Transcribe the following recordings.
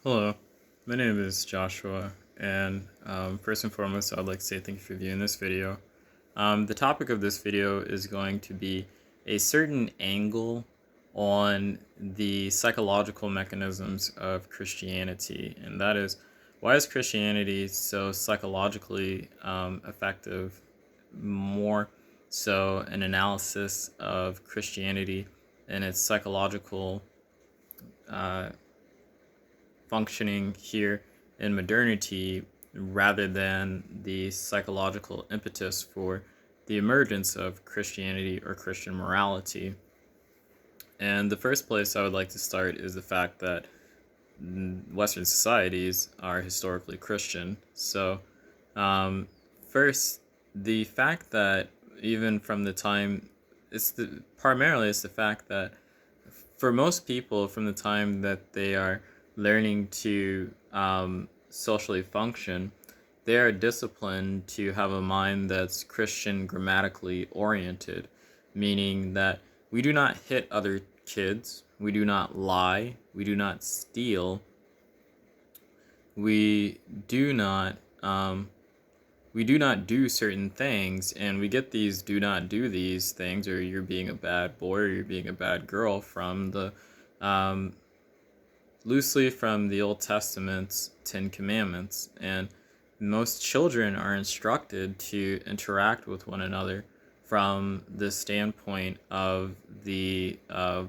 Hello, my name is Joshua, and first and foremost, I'd like to say thank you for viewing this video. The topic of this video is going to be a certain angle on the psychological mechanisms of Christianity, and that is, why is Christianity so psychologically effective? More so, an analysis of Christianity and its psychological uh, functioning here in modernity rather than the psychological impetus for the emergence of Christianity or Christian morality. And the first place I would like to start is the fact that Western societies are historically Christian. So, um, first, the fact that even from the time, it's the fact that for most people, from the time that they are learning to socially function, they are disciplined to have a mind that's Christian grammatically oriented, meaning that we do not hit other kids, we do not lie, we do not steal, we do not we do not do certain things, and we get these do not do these things, or you're being a bad boy or you're being a bad girl, from the um, loosely from the Old Testament's Ten Commandments. And most children are instructed to interact with one another from the standpoint of the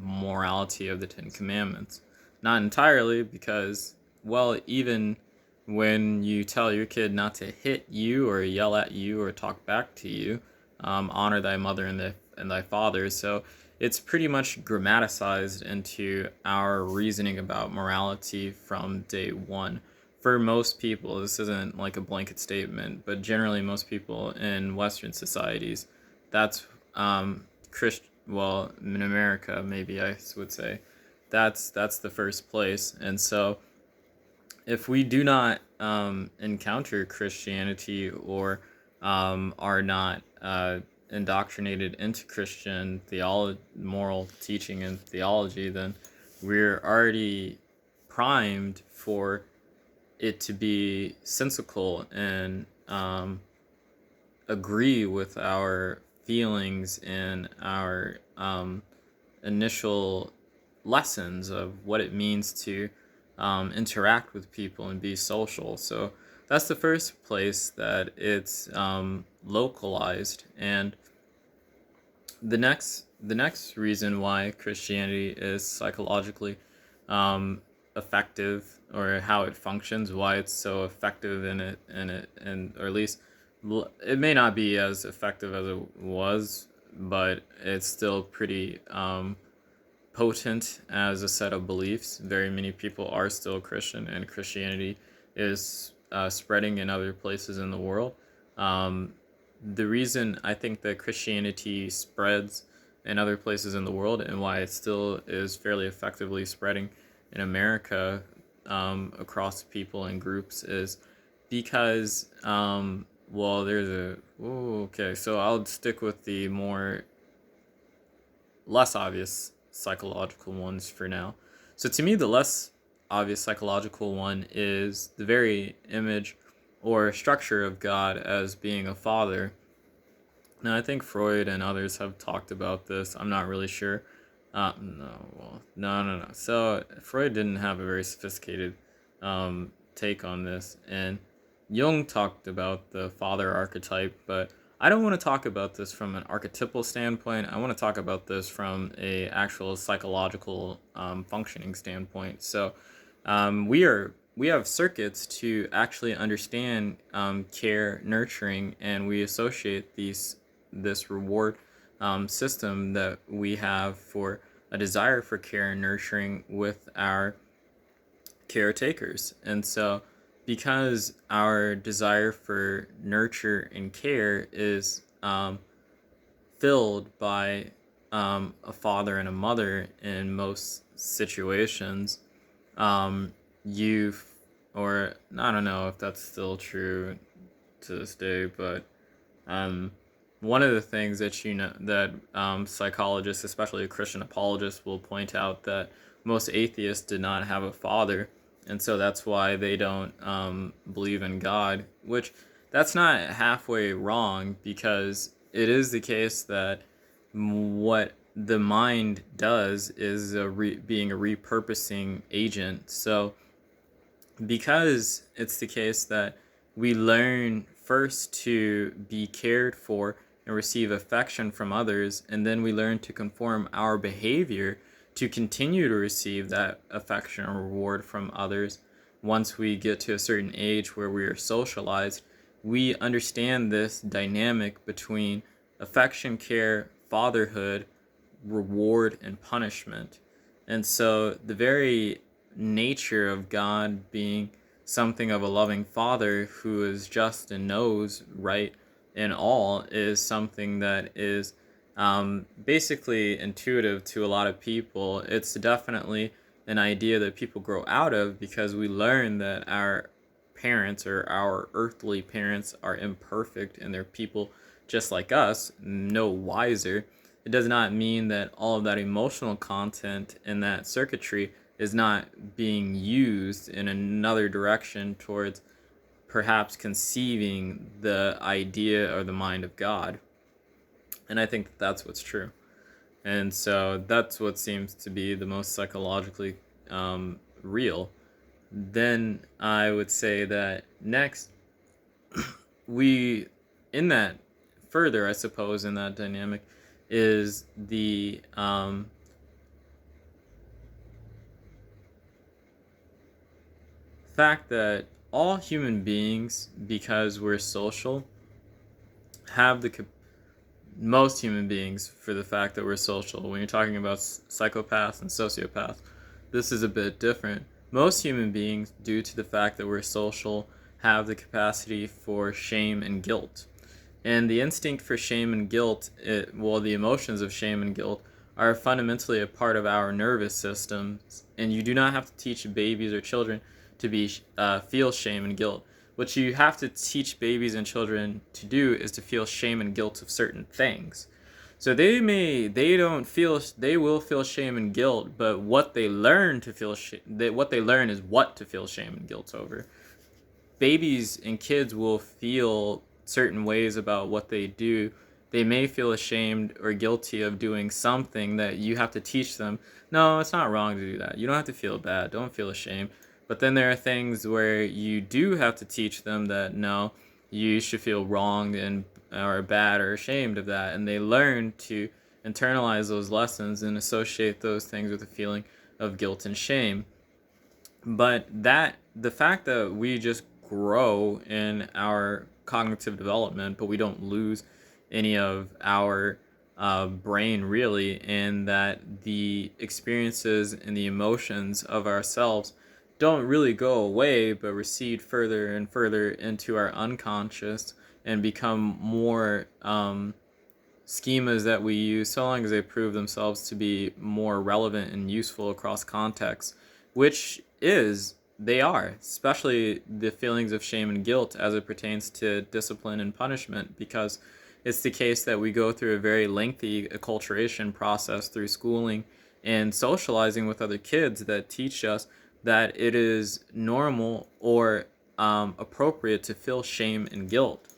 morality of the Ten Commandments. Not entirely, because, well, even when you tell your kid not to hit you or yell at you or talk back to you, honor thy mother and thy father. So it's pretty much grammaticized into our reasoning about morality from day one. For most people, this isn't like a blanket statement, but generally most people in Western societies, that's well, in America, maybe I would say, that's the first place. And so if we do not encounter Christianity, or are not indoctrinated into Christian theology, moral teaching and theology, then we're already primed for it to be sensical and agree with our feelings and our initial lessons of what it means to interact with people and be social. So that's the first place that it's localized. And the next reason why Christianity is psychologically effective, or how it functions, why it's so effective and or at least it may not be as effective as it was, but it's still pretty potent as a set of beliefs. Very many people are still Christian, and Christianity is spreading in other places in the world. The reason I think that Christianity spreads in other places in the world, and why it still is fairly effectively spreading in America across people and groups, is because, well, there's a. Ooh, okay, so I'll stick with the more less obvious psychological ones for now. So to me, the less obvious psychological one is the very image or structure of God as being a father. Now, I think Freud and others have talked about this. I'm not really sure. No. So Freud didn't have a very sophisticated take on this, and Jung talked about the father archetype, but I don't want to talk about this from an archetypal standpoint. I want to talk about this from a actual psychological functioning standpoint. So we have circuits to actually understand care, nurturing, and we associate this reward system that we have for a desire for care and nurturing with our caretakers. And so, because our desire for nurture and care is filled by a father and a mother in most situations, you, or I don't know if that's still true to this day, but one of the things that psychologists, especially Christian apologists, will point out, that most atheists did not have a father, And so that's why they don't believe in God, which that's not halfway wrong, because it is the case that what the mind does is being a repurposing agent. So because it's the case that we learn first to be cared for and receive affection from others, and then we learn to conform our behavior to continue to receive that affection or reward from others. Once we get to a certain age where we are socialized, we understand this dynamic between affection, care, fatherhood, reward, and punishment. And so the very nature of God being something of a loving father who is just and knows right in all is something that is basically intuitive to a lot of people. It's definitely an idea that people grow out of because we learn that our parents or our earthly parents are imperfect and they're people just like us, no wiser. It does not mean that all of that emotional content in that circuitry is not being used in another direction towards perhaps conceiving the idea or the mind of God. And I think that that's what's true. And so that's what seems to be the most psychologically real. Then I would say that next, we, in that, further, I suppose, in that dynamic, is the fact that all human beings, because we're social, have the most human beings, for the fact that we're social. When you're talking about psychopaths and sociopaths, this is a bit different. Most human beings, due to the fact that we're social, have the capacity for shame and guilt. And the instinct for shame and guilt, the emotions of shame and guilt, are fundamentally a part of our nervous systems. And you do not have to teach babies or children to feel shame and guilt. What you have to teach babies and children to do is to feel shame and guilt of certain things. So they will feel shame and guilt, but what they learn to feel what they learn is what to feel shame and guilt over. Babies and kids will feel certain ways about what they do. They may feel ashamed or guilty of doing something that you have to teach them. No, it's not wrong to do that. You don't have to feel bad. Don't feel ashamed. But then there are things where you do have to teach them that no, you should feel wronged and or bad or ashamed of that. And they learn to internalize those lessons and associate those things with a feeling of guilt and shame. But the fact that we just grow in our cognitive development, but we don't lose any of our brain really, and that the experiences and the emotions of ourselves don't really go away, but recede further and further into our unconscious and become more schemas that we use, so long as they prove themselves to be more relevant and useful across contexts, which they are, especially the feelings of shame and guilt as it pertains to discipline and punishment, because it's the case that we go through a very lengthy acculturation process through schooling and socializing with other kids that teach us that it is normal or appropriate to feel shame and guilt,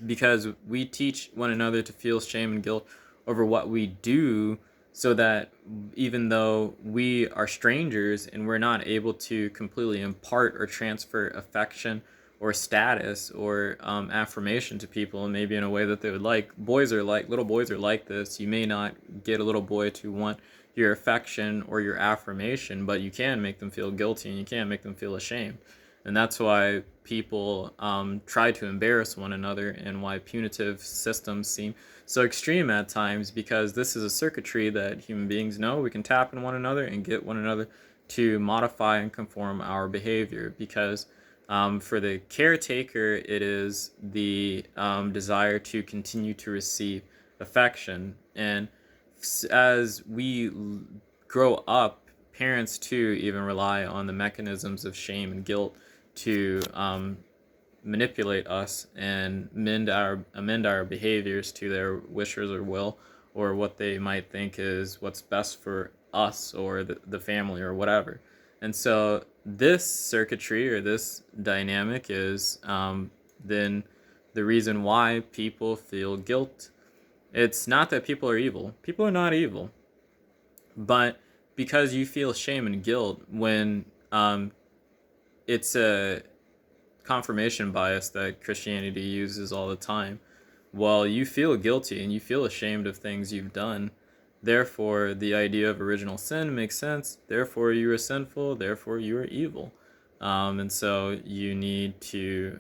because we teach one another to feel shame and guilt over what we do, so that even though we are strangers and we're not able to completely impart or transfer affection or status or affirmation to people, and maybe in a way that they would like. Little boys are like this. You may not get a little boy to want your affection or your affirmation, but you can make them feel guilty and you can make them feel ashamed. And that's why people try to embarrass one another, and why punitive systems seem so extreme at times, because this is a circuitry that human beings know. We can tap in one another and get one another to modify and conform our behavior, because for the caretaker, it is the desire to continue to receive affection. And as we grow up, parents too even rely on the mechanisms of shame and guilt to manipulate us and amend our behaviors to their wishes or will, or what they might think is what's best for us or the family or whatever. And so this circuitry or this dynamic is then the reason why people feel guilt. It's not that people are evil. People are not evil. But because you feel shame and guilt when it's a confirmation bias that Christianity uses all the time. Well, you feel guilty and you feel ashamed of things you've done. Therefore, the idea of original sin makes sense. Therefore, you are sinful. Therefore, you are evil. And so you need to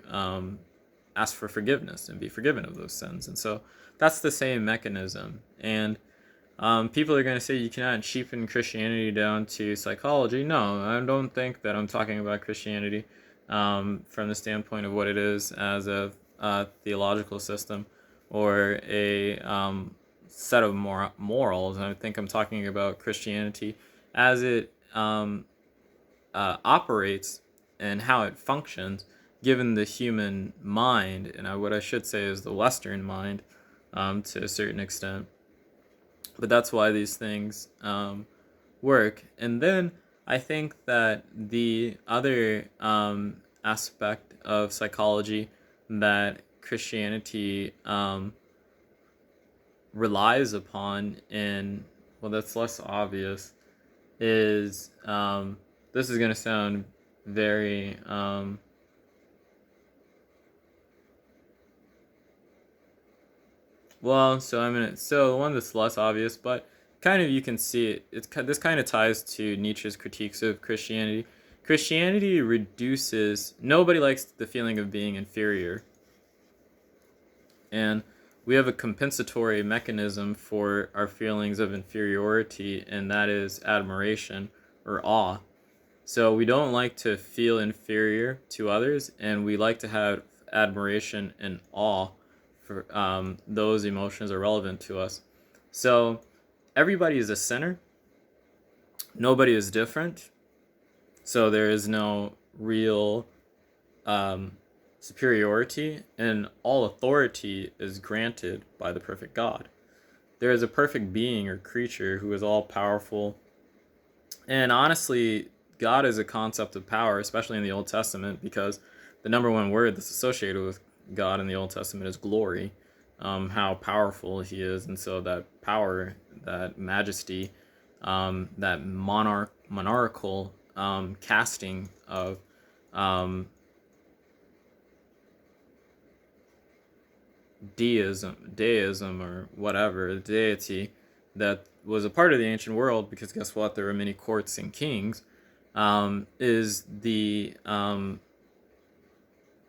ask for forgiveness and be forgiven of those sins. And so that's the same mechanism. And people are going to say you cannot cheapen Christianity down to psychology. No, I don't think that I'm talking about Christianity from the standpoint of what it is as a theological system or a set of morals. I think I'm talking about Christianity as it operates and how it functions given the human mind, and what I should say is the Western mind to a certain extent. But that's why these things work. And then I think that the other aspect of psychology that Christianity relies upon in, well, that's less obvious, is this is going to sound very so the one that's less obvious, but kind of you can see it. This kind of ties to Nietzsche's critiques of Christianity. Christianity reduces. Nobody likes the feeling of being inferior, and we have a compensatory mechanism for our feelings of inferiority, and that is admiration or awe. So we don't like to feel inferior to others, and we like to have admiration and awe for those emotions are relevant to us. So everybody is a sinner. Nobody is different. So there is no real superiority, and all authority is granted by the perfect God. There is a perfect being or creature who is all powerful. And honestly, God is a concept of power, especially in the Old Testament, because the number one word that's associated with God in the Old Testament is glory, how powerful he is. And so that power, that majesty, that monarchical casting of deism or whatever, deity, that was a part of the ancient world, because guess what? There were many courts and kings, is the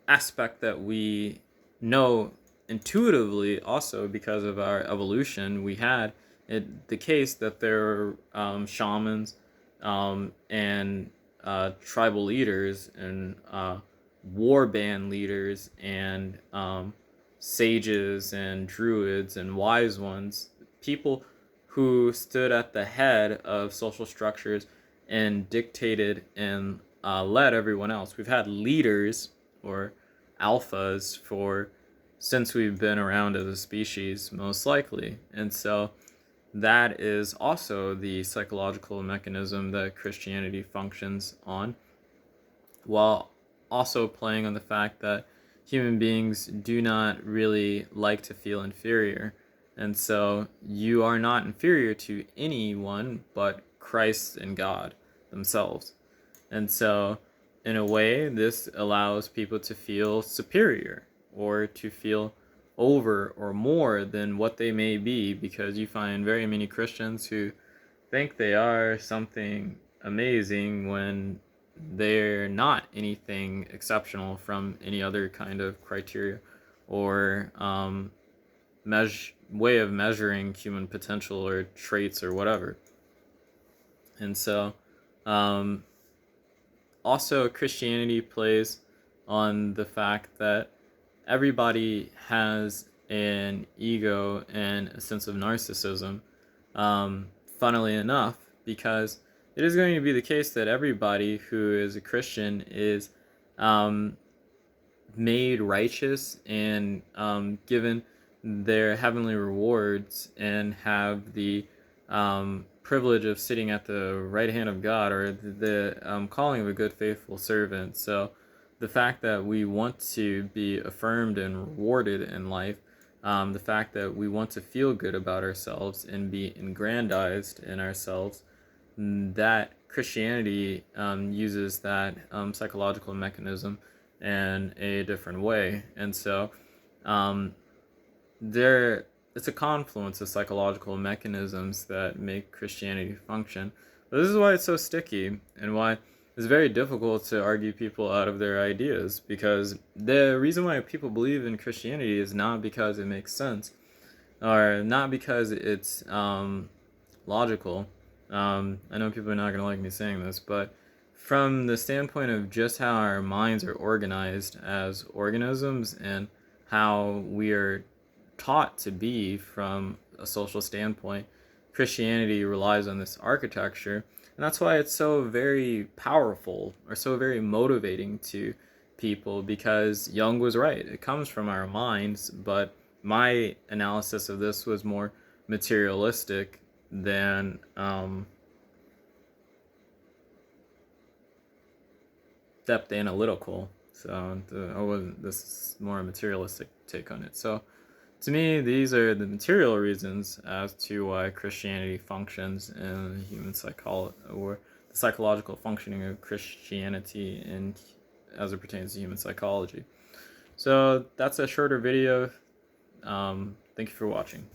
aspect that we know intuitively also because of our evolution. We had the case that there are shamans and tribal leaders and war band leaders and sages and druids and wise ones, people who stood at the head of social structures and dictated and led everyone else. We've had leaders or alphas for since we've been around as a species, most likely. And so that is also the psychological mechanism that Christianity functions on, while also playing on the fact that human beings do not really like to feel inferior. And so you are not inferior to anyone but Christ and God themselves. And so in a way, this allows people to feel superior or to feel over or more than what they may be, because you find very many Christians who think they are something amazing when they're not anything exceptional from any other kind of criteria or way of measuring human potential or traits or whatever. And so also Christianity plays on the fact that everybody has an ego and a sense of narcissism, funnily enough, because it is going to be the case that everybody who is a Christian is made righteous and given their heavenly rewards and have the privilege of sitting at the right hand of God, or the calling of a good, faithful servant. So the fact that we want to be affirmed and rewarded in life, the fact that we want to feel good about ourselves and be aggrandized in ourselves, that Christianity uses that psychological mechanism in a different way. And so um, there it's a confluence of psychological mechanisms that make Christianity function. But this is why it's so sticky, and why it's very difficult to argue people out of their ideas, because the reason why people believe in Christianity is not because it makes sense, or not because it's logical. I know people are not going to like me saying this, but from the standpoint of just how our minds are organized as organisms, and how we are taught to be from a social standpoint, Christianity relies on this architecture. And that's why it's so very powerful, or so very motivating to people, because Jung was right. It comes from our minds, but my analysis of this was more materialistic than depth analytical. So this is more a materialistic take on it. So to me, these are the material reasons as to why Christianity functions in human psychology, or the psychological functioning of Christianity in, as it pertains to human psychology. So that's a shorter video. Thank you for watching.